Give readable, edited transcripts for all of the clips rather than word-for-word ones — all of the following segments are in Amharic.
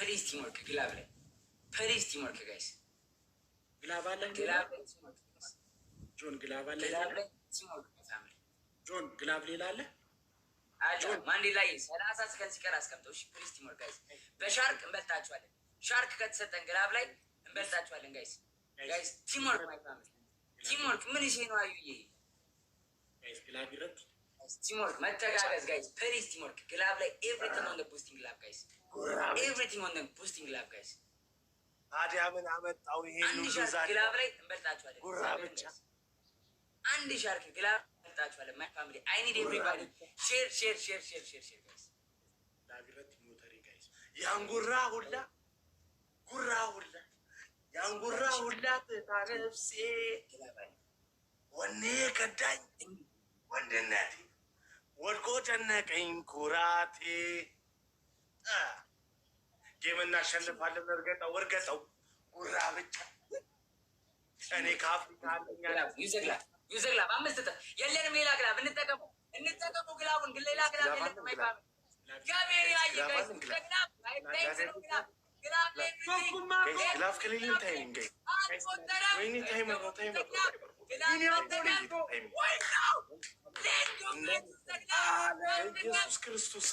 ፕሊዝ ቲምወርክ ግላብ ላይ ፕሊዝ ቲምወርክ ጋይስ ግላብ አለ ግላብ ላይ ቲምወርክ ጆን ግላብ አለ ግላብ ላይ ቲምወርክ ፋሚሊ ጆን ግላብ ሌላ አለ አጆን ማንዲ ላይ 30 ሰከንድ ሲቀር አስቀምጠው። እሺ ፕሊዝ ቲምወርክ ጋይስ በሻርክ እንበልጣቸዋለን። ሻርክ ከተሰጠን ግላብ ላይ እንበልጣቸዋለን ጋይስ ጋይስ ቲምወርክ ማይ ፋሚሊ ቲምወርክ ምን ይሄ ነው አዩዬ ጋይስ ግላብ ይረጥ ቲምወርክ መተጋገዝ ጋይስ ፕሊዝ ቲምወርክ ግላብ ላይ ኤቭሪቲንግ ኦን ዘ ቡስቲንግ ግላብ ጋይስ ኤቭሪቲንግ ኦን ዘ ቡስቲንግ ግላብ ጋይስ ታዲያ ምን አመጣው ይሄ አንድ ሻርክ ግላብ ላይ እንበልጣቸዋለን። ጉራ ብቻ አንድ ሻርክ ግላብ እንበልጣቸዋለን። ማይ ፋሚሊ አይ ኒድ ኤቭሪባዲ ሼር ሼር ሼር ሼር ሼር ሼር ጋይስ ዳግረት ሞተሪ ጋይስ ያንጉራ ሁላ ጉራ ሁላ ያንጉራ ሁላ ታረፍሴ ወኔ ከዳኝ ወንድነቴ ወድቆ ጨነቀኝ ኩራቴ ጌም እናሸንፋለን። እርገጠው ጉራ ብቻ እኔ ከአፍሪካ ዩዘግላብ 5 እጥፍ የለንም። ሌላ ግላብ እንጠቀሙ ግላቡን ግን ሌላ ግላብ የለንም። አይፋም ጋቤሪ አይጋይስ ግላብ ግላብ ከሌለን ታይሚንግ ወይኔ ታይመር ነው ኢየሱስ ክርስቶስ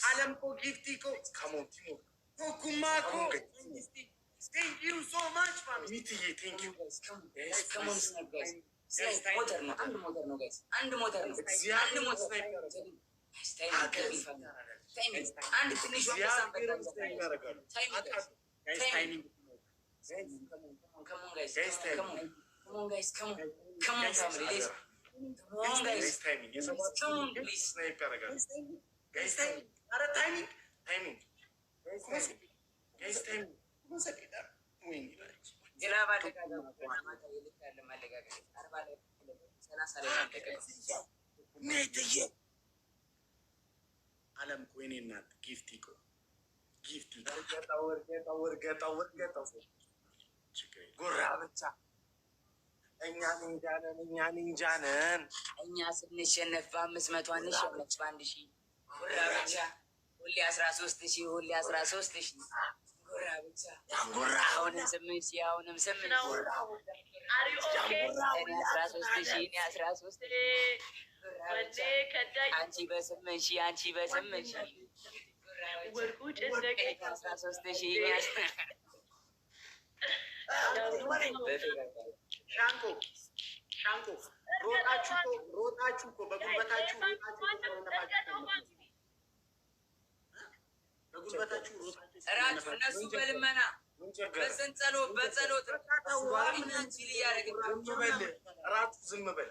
አለም እኮ ጊፍቲ እኮ Thank you so much, family. Mitye, thank you. Come on, guys. Motor no, motor no, guys. And motor no. And motor. Timing. And finish one time. Timing. Come on, guys. Come on, guys. Come on, family. Guys. Come on, guys. Timing. Come on, please. Sniper, guys. Timing. Are timing. Timing. Guys, timing. አለም እኮ የእኔ እናት ጊፍቲ እኮ ጊፍቲ ጉራ ብቻ እኛ ኒንጃ ነን። እኛ ስንሸነፍ በ500 አንሸነፍ በ1000 ጉራ ብቻ ሁሌ 13,000 ሁሌ 13,000 ጉራ ብቻ አሁንም 8,000 አሁንም 8,000 አንቺ በ8,000 አንቺ በ8,000 ሻንቆ ሮጣችሁ እኮ በጉልበታችሁ እራችሁ እነሱ በልመና በጸሎት እራችሁ ዝም በል።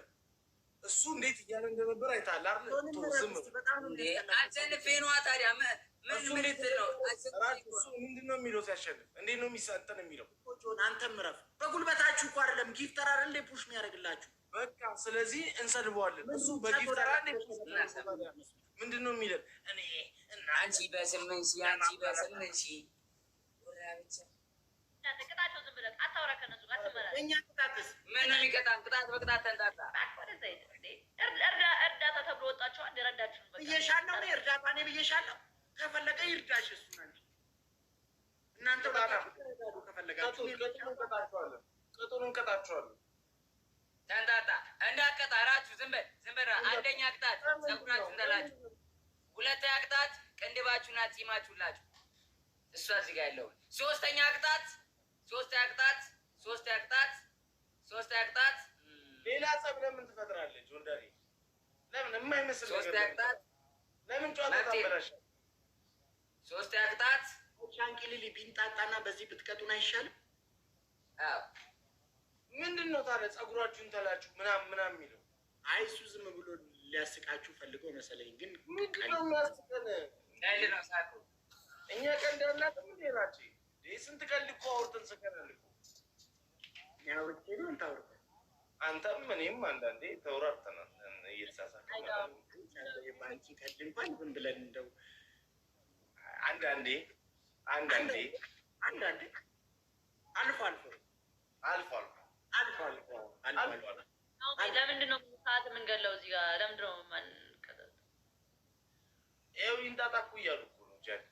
እሱ እንዴት እያለ እንደነበር አይተሃል አይደል? ዝም አሸንፌ ነዋ። ታዲያ ምንድን ነው ምንድን ነው የሚለው ሲያሸንፍ? እንዴት ነው የሚሳጠን የሚለው? አንተም እረፍ። በጉልበታችሁ እኮ አይደለም ጊፍተር አይደል ፑሽ የሚያደርግላችሁ። በቃ ስለዚህ እንሰድበዋለን። እሱ በጊፍተር ምንድን ነው የሚለን? እኔ አንቺ በ8,000 አንቺ በ8,000 ቅጣቸው። ዝም ብለህ አታውራ ከነሱ ጋር ትመላለህ። እኛ ቅጣትስ ምን ነው የሚቀጣን? ቅጣት በቅጣት ተንጣጣ። እርዳታ ተብሎ ወጣችኋል። እንደረዳችሁ ብዬሻለሁ እኔ እርዳታ እኔ ብዬሻለሁ። ከፈለገ ይርዳሽ እሱ ናቸው። እናንተ ከፈለጋችሁ ቅጡን እንቀጣችኋለን። ተንጣጣ እንዳትቀጣ። እራችሁ ዝም በል። አንደኛ ቅጣት ፀጉራችሁ እንደላችሁ፣ ሁለተኛ ቅጣት ቅንድባችሁና ጺማችሁላችሁ። እሷ እዚህ ጋር ያለውን ሶስተኛ ቅጣት ሌላ ጸብ ለምን ትፈጥራለች? ወንዳሪ ለምን የማይመስል ሶስተኛ ቅጣት ለምን ጨዋታ ታበላሽ? ሶስተኛ ቅጣት ሻንቂ ሊሊ ቢንጣጣና በዚህ ብትቀጡን አይሻልም? አዎ ምንድን ነው ታዲያ ፀጉራችሁን ተላችሁ ምናምን የሚለው? አይ እሱ ዝም ብሎ ሊያስቃችሁ ፈልገው መሰለኝ። ግን ምንድን ነው የሚያስቀን? ቀልድ ነው ሳቁ። እኛ ቀልድ ያላትም እንዴ ናቸው? ስንት ቀልድ እኮ አውርተን ስቀናል እኮ። ያውርቼ ነው እንታውርተ አንተም እኔም አንዳንዴ ተውራርተናል እየተሳሳቀ ባንቺ ቀልድ እንኳን ዝም ብለን እንደው አንዳንዴ አልፎ ለምንድን ነው ሰዓት የምንገለው እዚህ ጋር? ለምንድን ነው ማን ቀጠል? ይኸው ይንጣጣኩ እያሉ እኮ ነው ጃኒ።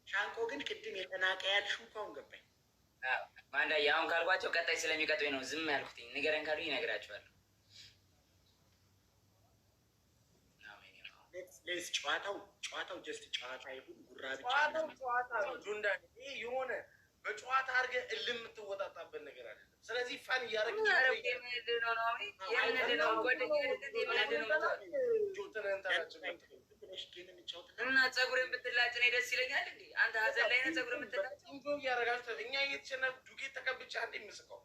ሻንቆ ግን ቅድም የተናቀ ያልሽው እኮ አሁን ገባኝ። ማንዳዬ አሁን ካልኳቸው ቀጣይ ስለሚቀጡኝ ነው ዝም ያልኩትኝ። ንገረን ካሉኝ እነግራቸዋለሁ። ሌስ ጨዋታው ጀስት ጨዋታ ይሁን ጉራ ብቻ ጨዋታ ነው ጁንዳን። ይሄ የሆነ በጨዋታ አድርገህ እልም የምትወጣጣበት ነገር አይደለም። ስለዚህ ፋን እያደረግህ እና ፀጉርን ብትላጭ እኔ ደስ ይለኛል። እንዴ አንተ ሀዘን ላይ ነህ ፀጉርን ብትላጭ እያደረጋችሁ እኛ እየተሸነፍ ዱቄት ተቀብቻ እንደ የምስቀው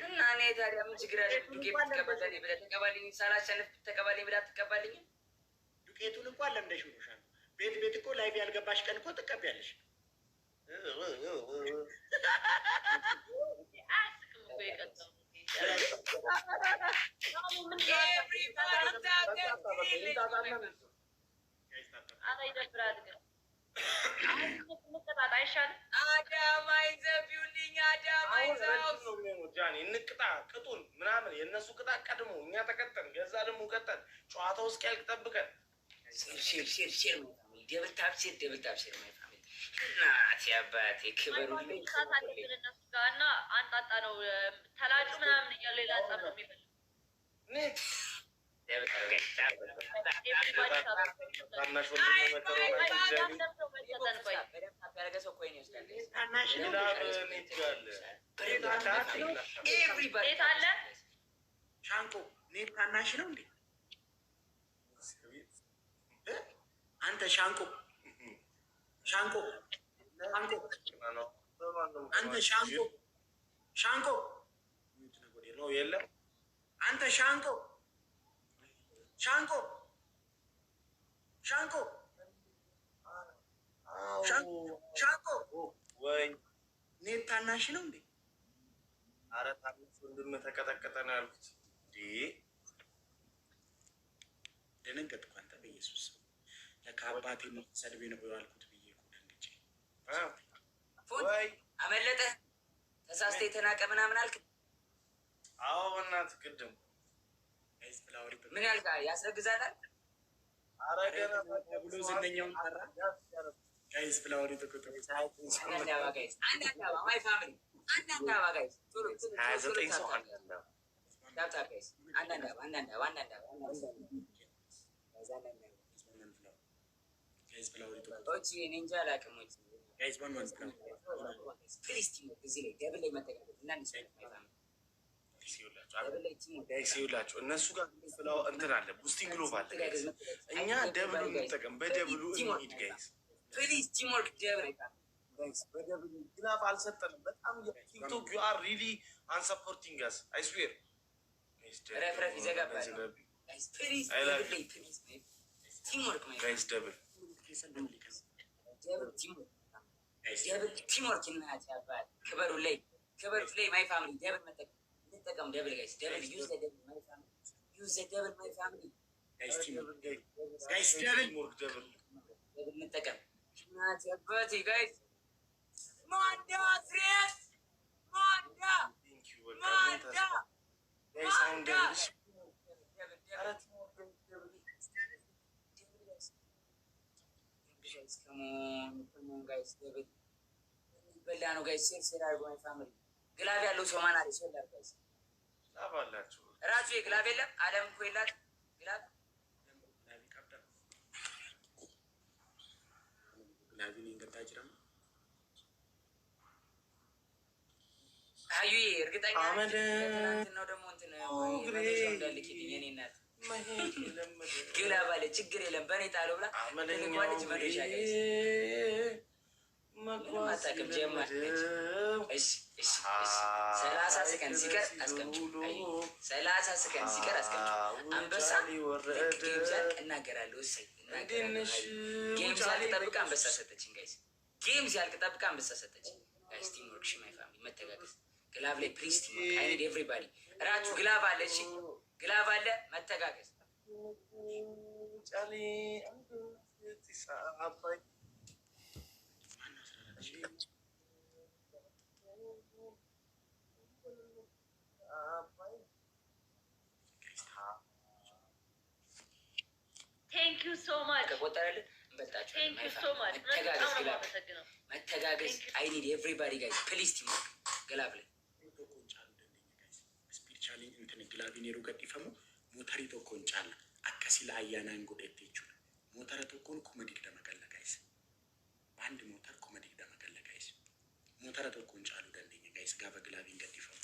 እና እኔ ታዲያ ምን ችግር አለ? ዱቄት ብትቀበል ብለህ ተቀባልኝ፣ ሳላሸንፍ ተቀባልኝ ብለህ አትቀባልኝም? ዱቄቱን እንኳን ለምደሽው ነው ሻንቆ። ቤት እኮ ላይቭ ያልገባሽ ቀን እኮ ትቀቢያለሽ። እንቅጣ ቅጡን ምናምን የእነሱ ቅጣ ቀድሞ እኛ ተቀጠን ገዛ ደግሞ ቀጠን ጨዋታው እስኪያልቅ ጠብቀን ደብልታብሴር እናቴ አባቴ ክበሩ እና አንጣጣ ነው ተላጩ ምናምን እያሉ ሌላ ጸብ ነው የሚፈልግ ሻንቆ ኔት ታናሽ ነው እንዴ አንተ? ሻንቆ አንተ ሻንቆ ነው የለም። አንተ ሻንቆ ወይ ኔት ታናሽ ነው እንዴ? ኧረ ታናሽ ወንድም ተቀጠቀጠ ነው ያልኩት። ደነገጥኩ። አንተ በኢየሱስ ለካ አባቴ ሰድቤ ነው ያልኩት ብዬ እኮ ደንግጬ። ወይ አመለጠ ተሳስተ የተናቀ ምናምን አልክ። አዎ በእናትህ ቅድም ምን ያልካ ያስረግዛታል። ኧረ ገና ብሎ ዝነኛውን ጠራ። ጋይስ ፍላወሪ ተቆጠ አንዳንድ አባ ጋይስ ማይ ፋሚሊ አንዳንድ አባ ጋይስ 29 ሰው ዳብታ ጋይስ አንዳንድ አባ ጋይስ ፍላወሪ ተቆጠ ኦቺ ኒንጃ ላቀሞች ጋይስ ፕሊዝ ቲም እዚህ ላይ ደብል ላይ መጠቀም እና ማይ ፋሚሊ ሲውላቸው እነሱ ጋር ፍላው እንትን አለ ቡስቲንግ ግሎቭ አለ። እኛ ደብሉ እንጠቀም፣ በደብሉ እንሂድ ጋይስ ፕሊዝ ቲም ወርክ ደብል ጋይስ በደብሉ ግላፍ አልሰጠንም። በጣም ቲክቶክ ዩ አር ሪሊ አንሰፖርቲንግ አስ አይ ስዌር ረፍረፍ ይዘጋባል ጋይስ ፕሊዝ ቲም ወርክ ማይ ጋይስ ደብል ቲም ወርክ እናት ያባል ክበሩ ላይ ማይ ፋሚሊ ደብል መጠቀም እንጠቀም። ደብል ጋይስ ደብል ዩዝ ዘ ደብል ማይ ፋሚሊ ዩዝ ዘ ደብል ማይ ፋሚሊ ጋይስ ደብል እንጠቀም እናት ያባቴ ጋይስ ማንዳ ፍሬስ ማንዳ ጋይስ አሁን ደብል ጋይስ ደብል በላ ነው ጋይስ ሴር አድርጎ ማይ ፋሚሊ ግላብ ያለው ሰው ማን አለ? ሰው ጋይስ ግላብ አላችሁ ራሱ የግላብ የለም። አለም እኮ የላት ግላብ አዩ እርግጠኛ ነው ደግሞ እንትን እንዳልክልኝ እኔ እናት ግላብ አለ ችግር የለም በእኔ ጣለው ብላ ልኳለች። መዶሻ ጋይስ አታውቅም ጀማር። እሺ 30 ሰከንድ ሲቀር አስቀምጪ። 30 ሰከንድ ሲቀር አስቀምጪ። አንበሳ ጌም ሲያልቅ እናገራለሁ። እሰይ ጌም ሲያልቅ ጠብቃ አንበሳ ሰጠችኝ ጋይስ። ጌም ሲያልቅ ጠብቃ አንበሳ ሰጠችኝ ጋይስ። ቲም ወርክ ማይ ፋሚሊ መተጋገዝ። ግላብ ላይ ፕሊዝ ቲም ወርክ አይ ኒድ ኤቭሪባዲ። ራቹ ግላብ አለ። እሺ ግላብ አለ መተጋገዝ። ጫሊ አባይ ቴንክ ዩ ሶ ማች ከቆጠረልን እንበልጣቸዋለን። ቴንክ ዩ ሶ ማች መተጋገዝ ግላብ አመሰግነው። መተጋገዝ አይ ኒድ ኤቭሪባዲ ጋይስ ፕሊዝ ቲም ወርክ ግላብ ላይ ስፒሪቹዋሊ እንትን ግላቢን የሩ ገዲፈሙ ሞተሪ tokkoon caala akkasi la ayyaanaan godhetti jechuudha. Mootara tokkoon 20 galla guys. Bandi motor 20 galla guys. Mootara tokkoon caaluu dandeenya guys gaafa ግላቢን ገዲፈሙ.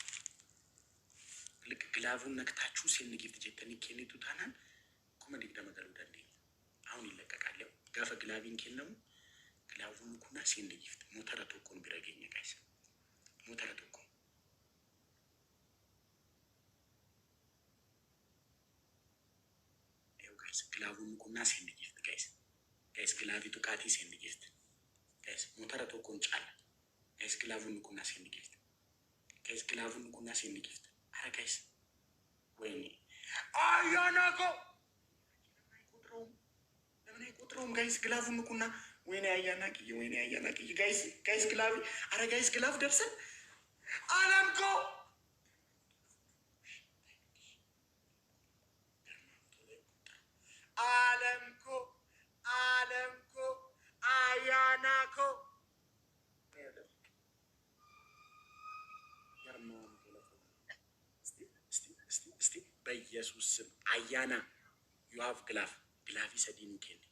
ልክ ግላቡን ነክታችሁ ሴን ጊፍት ጀተኒ ከኒቱ ታናን 20 galuu dandeenya. አሁን ይለቀቃል። ያው ጋፈ ግላቢን ከነሙ ግላቡን ኩና ሴን ጊፍት ሞተራ tokkoon ቢረገኝ guys. ሞተራ tokkoon ግላቡን ኩና ሴንድ ጊፍት ጋይስ ግላቢ ጡቃቲ ሴንድ ጊፍት ጋይስ ሞተራ tokkoon caala ጋይስ ግላቡን ኩና ሴንድ ጊፍት ጋይስ ግላቡን ኩና ሴንድ ጊፍት አረ ጋይስ ወይኔ አያናኮ ለምን አይቆጥረውም ጋይስ ግላቡን ኩና ወይኔ አያናቂ ጋይስ ግላቢ አረ ጋይስ ግላብ ደርሰን አላምኮ አለምኮ አያናኮ እስቲ በኢየሱስ ስም አያና ዩ ሃቭ ግላፊ ሰዲኒ ኬኒ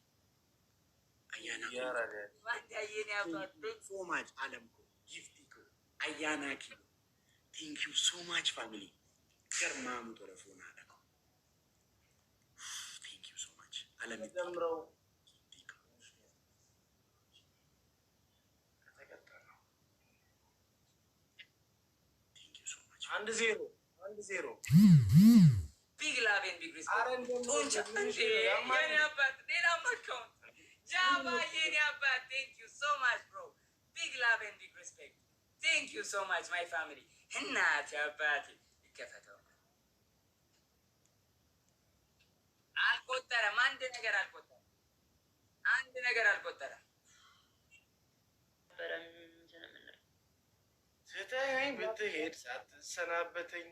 አያና ሶ ማች አለምኮ ጊፍቲኮ አያና ኪ ቴንክ ዩ ሶ ማች ፋሚሊ ገርማሙ ቶለፎና ጀምረው አንድ ዜሮ ቢግ ላቭ ኤንድ ቢግ ሪስፔክት ጡንቻ የኔ አባት ሌላ ማከው ጃባ የኔ አባት ቴንክ ዩ ሶ ማች ብሮ ቢግ ላቭ ኤንድ ቢግ ሪስፔክት ቴንክ ዩ ሶ ማች ማይ ፋሚሊ እናቴ አባቴ ይከፈተው አልቆጠረም። አንድ ነገር አልቆጠረም። ስትሄኝ ብትሄድ ሳትሰናበተኝ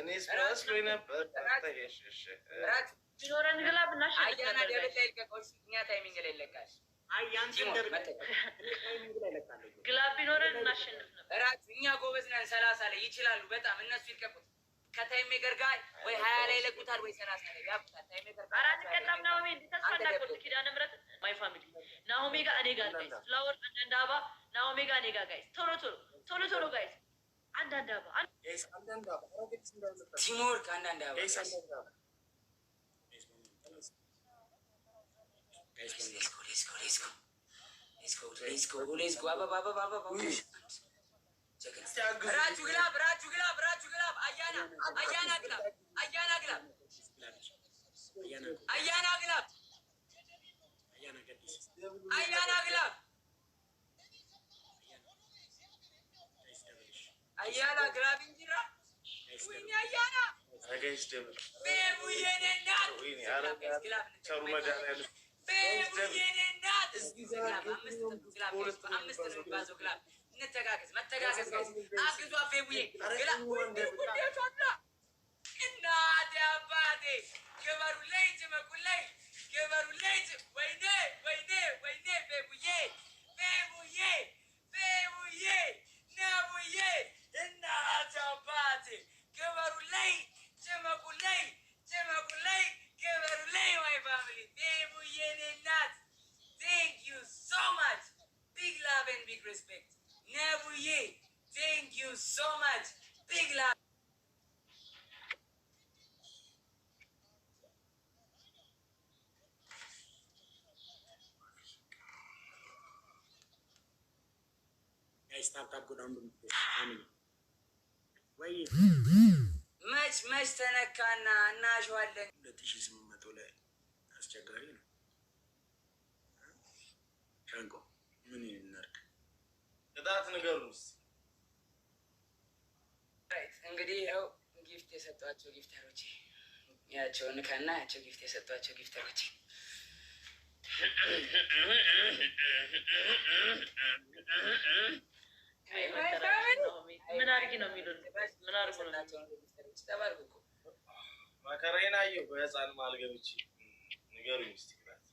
እኔስ መስሎኝ ነበር። ቢኖረን ግላብ አያና ደብል ላይ ልቀቀው። እኛ ታይሚንግ ላይ ይለቃል። ግላብ ቢኖረን እናሸንፍ ነበር። እራት እኛ ጎበዝ ነን። 30 ላይ ይችላሉ በጣም እነሱ ይልቀቁት። ከታይም ሜከር ጋር ወይ 20 ላይ ይለቁታል ወይ 30 ላይ ያቁታል። ታይም ሜከር ጋር አራት ቀጣም ናሆሜ ተስፋ እንዳቆርጥ ኪዳነ ምሕረት ማይ ፋሚሊ ናሆሜ ጋር እኔ ጋር ጋይስ ፍላወር አንዳንዳባ ናሆሜ ጋር እኔ ጋር ጋይስ ቶሎ ጋይስ አንዳንዳባ ጋይስ አንዳንዳባ ቲምወርክ አንዳንዳባ ጋይስ አንዳንዳባ Let's go. Baba. Raju glab. Ayana glab. Ayana glab injira. Wini Ayana. Guys, devil. Bebu yenena. Wini ala. Charu madana. Thank you so much. Big love and big respect. Nebuye, thank you so much. Big love. Guys, tap go down the way. መች ተነካና እናሸዋለን። 2800 ላይ አስቸጋሪ ነው። ሻንቆ ምን ይነርክ ቅጣት ንገሩስ። እንግዲህ ያው ጊፍት የሰጧቸው ጊፍተሮች ያቸው ንካና ያቸው ጊፍት የሰጧቸው ጊፍተሮች ምን አድርጊ ነው የሚሉት? ምን አድርጉ ነው? ተባልኩ እኮ መከራዬን አየሁ በህፃን መሀል ገብቼ ንገሩኝ እስኪ ግራት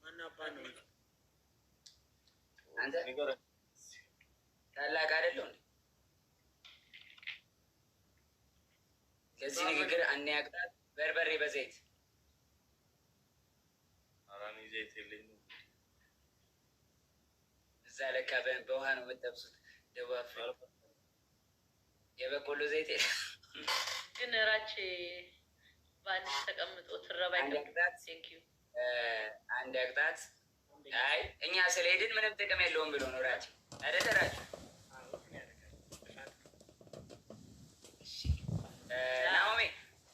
ማን አባ ነው አንተ ንገረኝ። ታላቅ አይደለሁ እንዴ? ለዚህ ንግግር አነያቅጣት በርበሬ በዘይት አራኒ ዘይት የለኝም። እዛ ለካ በውሃ ነው የምጠብሱት። ደቡብ አፍሪካ የበቆሎ ዘይት ግን ራቼ በአንድ ተቀምጦ ትረባ አንድ አቅጣት። አይ እኛ ስለሄድን ምንም ጥቅም የለውም ብሎ ነው ራቼ አይደለራችሁ። ናኦሚ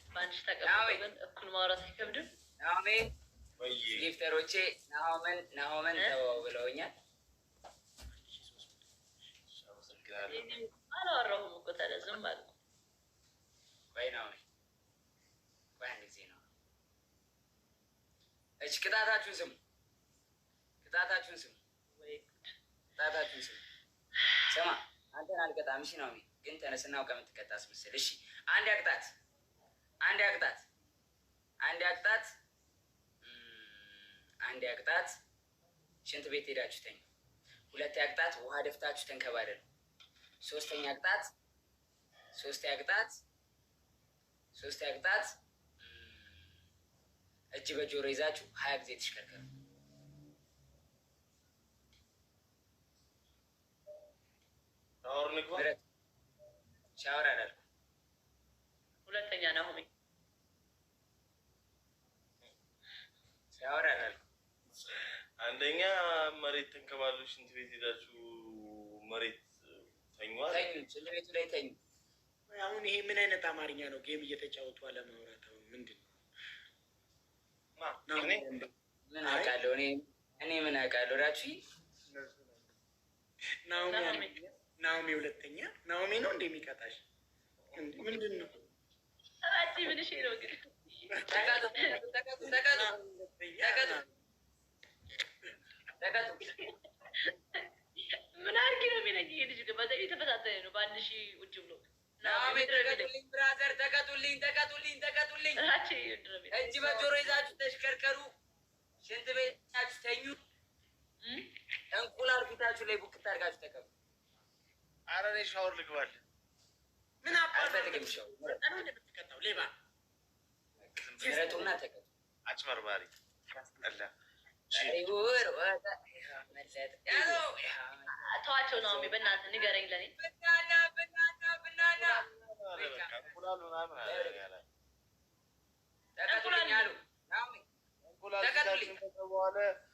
በአንድ ተቀምጦ ግን እኩል ማውራት አይከብድም። ናኦሚ ጊፍተሮቼ ናሆምን ተወው ብለውኛል። አላወራሁም እኮ ታዲያ ዝም አልኩ። ቆይ ናኦሚ ቆይ አንድ ጊዜ ነው። እሺ ቅጣታችሁን ስሙ። ስማ አንተን አልቀጣም። እሺ ናኦሚ ግን ተነስና አውቀህ የምትቀጣ አስመስል። እሺ አንድ አቅጣት ሽንት ቤት ሄዳችሁ ተኙ። ሁለት አቅጣት ውሃ ደፍታችሁ ተንከባለሉ። ሶስተኛ አቅጣት እጅ በጆሮ ይዛችሁ 20 ጊዜ ተሽከርከሩ። ሻወር አላልኩም። ሁለተኛ ናሆሚ ሻወር አላልኩም። አንደኛ መሬት ተንከባሉ ሽንት ቤት ሄዳችሁ መሬት ተኙዋል። ሽንት ቤቱ ላይ ተኙ። አሁን ይሄ ምን አይነት አማርኛ ነው? ጌም እየተጫወቱ አለማውራት አሁን ምንድን ነው? ምን አውቃለሁ እኔ ምን አውቃለሁ። ራችሁ ናኦሚ ሁለተኛ ናኦሚ ነው እንደሚቀጣሽ ምንድን ነው? ራቼ ምን እሺ ነው ግን ምን አድርጊ ነው የሚለኝ ይሄ ልጅ ግን በጣም የተፈታተነ ነው። በአንድ ሺህ ውጭ ብሎ ተቀጡልኝ፣ ብራዘር ተቀጡልኝ። እጅ በጆሮ ይዛችሁ ተሽከርከሩ። ሽንት ቤታችሁ ተኙ። እንቁላል ፊታችሁ ላይ ቡክት አድርጋችሁ ተቀቡ። ኧረ እኔ ሻወር ልግባል። ምን አልፈልግም። ሻወር እንደምትቀጣው ሌባ ምረጡና ተቀጡ። አጭበርባሪ አላ ተዋቸው ናኦሚ በእናትህ ንገረኝ ለኔ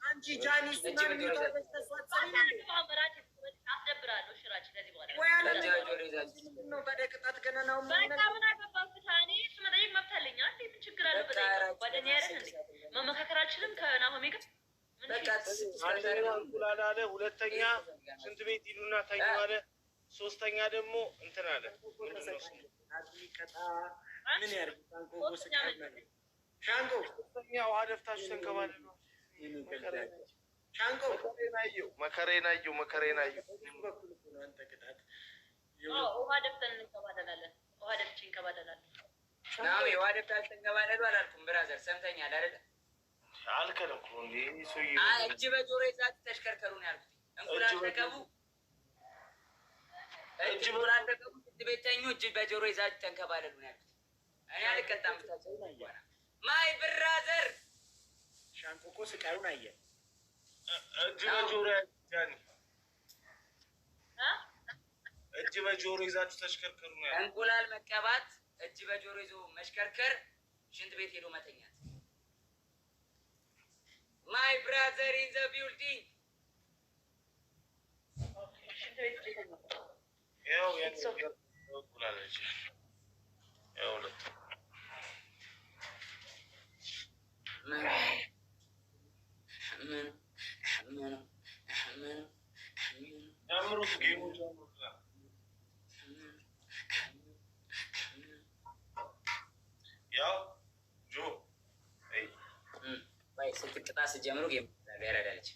አንቺ ጃኒ አስደብራለሁ። ሽራች ከዚህ በኋላ በደቅጣት ገና ነው በቃ ምን አገባህ? ፍታኔ እሱ መጠየቅ መብት አለኝ። ምን ችግር አለ? ጓደኛ ያለን እንዴ መመካከር አልችልም ከናሆሜ ጋር አንደኛ እንቁላል አለ፣ ሁለተኛ ሽንት ቤት ሂዱና ተኙ አለ፣ ሶስተኛ ደግሞ እንትን አለ። ምን ያርግ ሻንቆ ሶስተኛ ውሃ ደፍታችሁ ተንከባለሉ። ሻንቆ መከሬን አየሁ። ውሃ ደፍተን እንከባለላለን። ውሃ ደፍቼ እንከባለላለን። ናኦሚ ውሃ ደፍታችሁ ተንከባለሉ አላልኩም? ብራዘር ሰምተኛል አይደለ? አልከለኩ እንዴ ሰውዬ። እጅ በጆሮ ይዛችሁ ተሽከርከሩ ነው ያልኩት። እንቁላል ተቀቡ። እጅ ቤት ተኙ። እጅ በጆሮ ይዛችሁ ተንከባለሉ ነው ያልኩት። እኔ አልቀጣም። ብታቸው ማይ ብራዘር ሻንቆ እኮ ስቃዩን አየ። እጅ በጆሮ ያኒ እጅ በጆሮ ይዛችሁ ተሽከርከሩ ነው ያልኩት። እንቁላል መቀባት፣ እጅ በጆሮ ይዞ መሽከርከር፣ ሽንት ቤት ሄዶ መተኛት። ማይ ብራዘር ኢን ዘ ቢልዲንግ ያው እንቁላለች ያው ጀምሩት ጌሙ ጀምሩት። ያው ጆ ስትቅጣ ስጀምሩ ጌም ያረዳለች።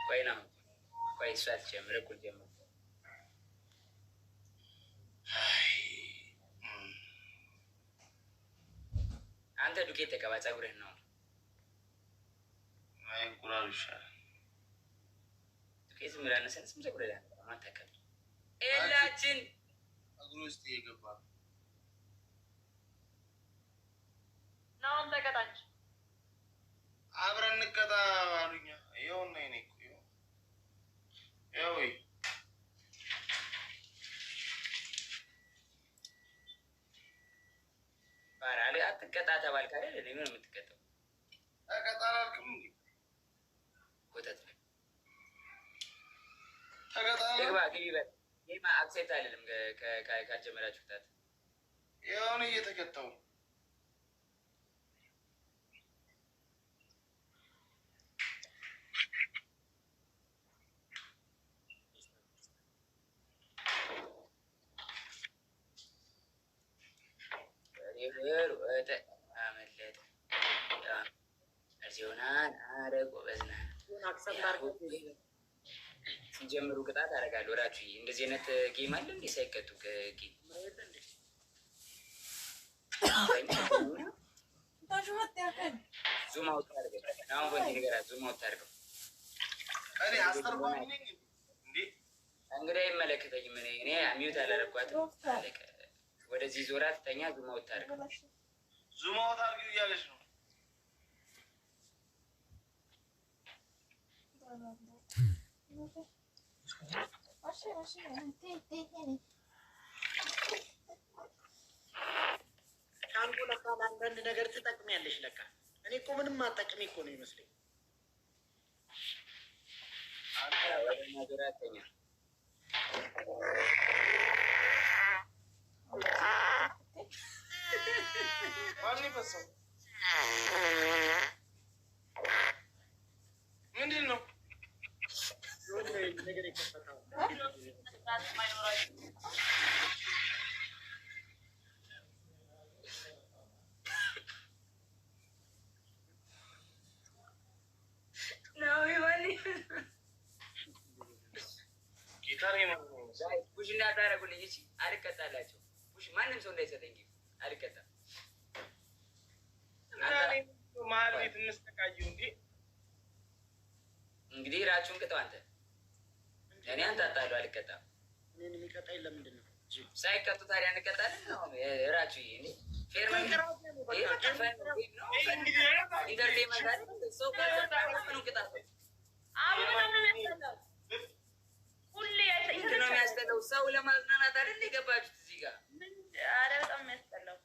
ቆይ ነው ቆይ እሷ ትጀምር እኩል ጀምሩ። አንተ ዱቄት ተቀባ፣ ፀጉርህን ነው። አይ እንቁላል ይሻላል። ዱቄት ዝም ብለህ አነሰንስም ፀጉርህ ላይ ማታከል ኤላችን ፀጉር ውስጥ እየገባ ናሁም ተቀጣች። አብረን እንቀጣ አሉኛ። ይኸውና እኔ እኮ ይኸው ባራሌ አትቀጣ ተባልክ አይደል? እኔ ምን የምትቀጣው? ተቀጣ አላልክም እንዴ? ወተት ነው። ተቀጣ ግባ ግቢ በል። ይሄማ አክሴፕት አይደለም ካልጀመራችሁ ታት ይኸው ነው እየተቀጣው። አመለጠ እዚሆናን አረ ጎበዝና ሲጀምሩ ቅጣት አደርጋለሁ። ወራችሁ እንደዚህ አይነት ጌም አለ እንዴ? ሳይቀጡ ጌም ዙም አውጥ አድርገው። አሁን ወንድ ንገራት ዙም አውጥ አድርገው። እኔ አስተርጓሚ ነኝ እንዴ? እንግዲህ አይመለከተኝም። እኔ ሚዩት አላደረኳትም። ወደዚህ ዞራ ትተኛ ዙም አውጥ አድርገው። ዙም አውጥ አድርገው እያለች ነው። ሻንቆ ለካ አንዳንድ ነገር ትጠቅሚያለሽ ለካ። እኔ እኮ ምንም አጠቅሚ እኮ ነው ይመስለኝ። ዞራ ትተኛ ማን ይፈሰው? ምንድን ነው ነገር ይከፈታል። ጊታር ቡሽ እንዳታረጉልኝ እሺ። አልቀጣላቸው ቡሽ ማንም ሰው እንዳይሰጠኝ አልቀጣም። መሀል ቤት የምስተቃየው እንዴ? እንግዲህ ራችሁን ቅጠው። አንተ እኔ አንተ አጣለሁ አልቀጣም። እኔን የሚቀጣኝ ለምንድን ነው? ሳይቀጡ ታዲያ እንቀጣለን? ራችሁ ይሄ ፌርመን ኢንተርቴንመንት አይደል? ሰው ከቀጣ ምኑ ቅጣት ምንድን ነው የሚያስጠላው? ሰው ለማዝናናት አይደል የገባችሁት እዚህ ጋር? ኧረ በጣም የሚያስጠላው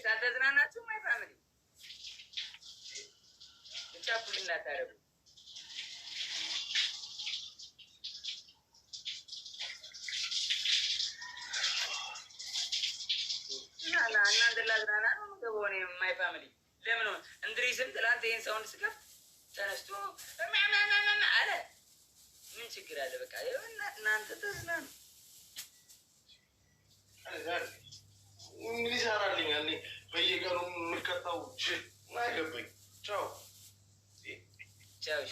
አልተዝናናችሁም? ማይ ፋሚሊ ብቻ ፑል እንዳታረጉ። እናንተ ላዝናና ነው የምገባው እኔ። ማይ ፋሚሊ ለምን እንድሪስም ትላንት ይሄን ሳውንድ ስከፍት ተነስቶ አለ። ምን ችግር አለ? በቃ እናንተ ተዝናኑ። እንግዲህ ይሰራልኛል። በየቀኑ የምቀጣው ጅል አይገባኝ። ቻው ቻው።